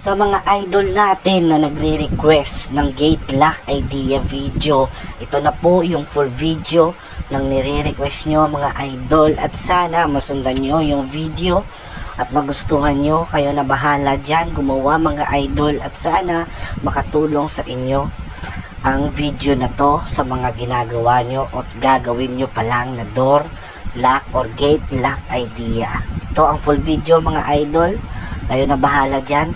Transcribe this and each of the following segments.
Sa mga idol natin na nagre-request ng gate lock idea video, ito na po yung full video ng nire-request nyo mga idol, at sana masundan nyo yung video at magustuhan nyo. Kayo na bahala dyan gumawa mga idol, at sana makatulong sa inyo ang video na to sa mga ginagawa nyo at gagawin nyo pa lang na door lock or gate lock idea. Ito ang full video mga idol, kayo na bahala dyan.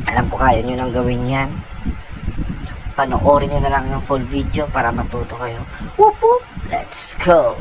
Alam ko kaya nyo nang gawin yan. Panoorin nyo na lang yung full video para matuto kayo. Whoop whoop, let's go!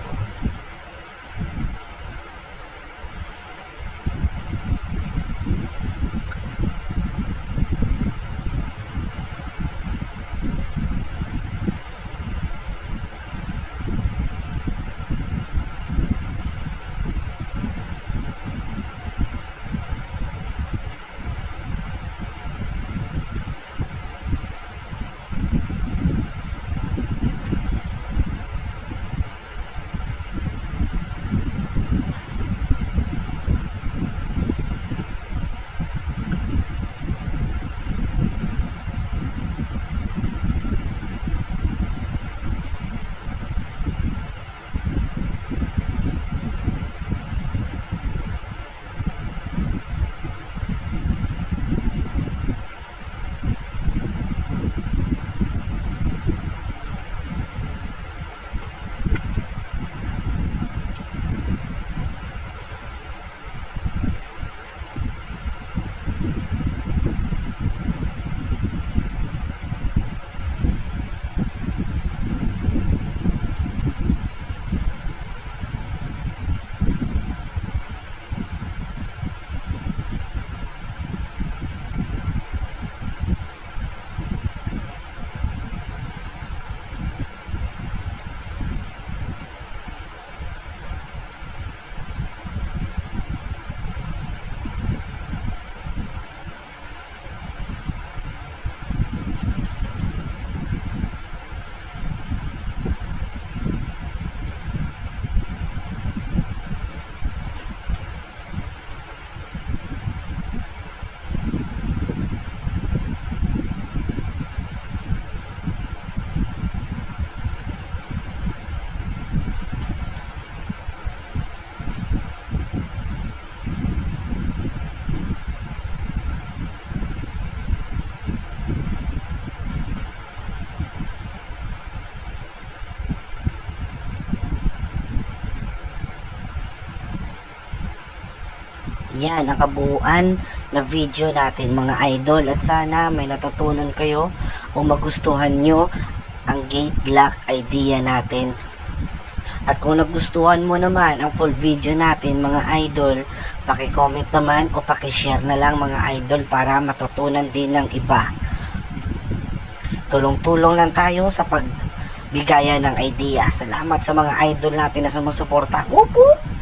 Yan ang kabuuan na video natin mga idol, at sana may natutunan kayo o magustuhan nyo ang gate lock idea natin. At kung nagustuhan mo naman ang full video natin mga idol, paki-comment naman o paki-share na lang mga idol para matutunan din ng iba. Tulong-tulong lang tayo sa pagbigayan ng idea. Salamat sa mga idol natin na sumusuporta. Whoop whoop!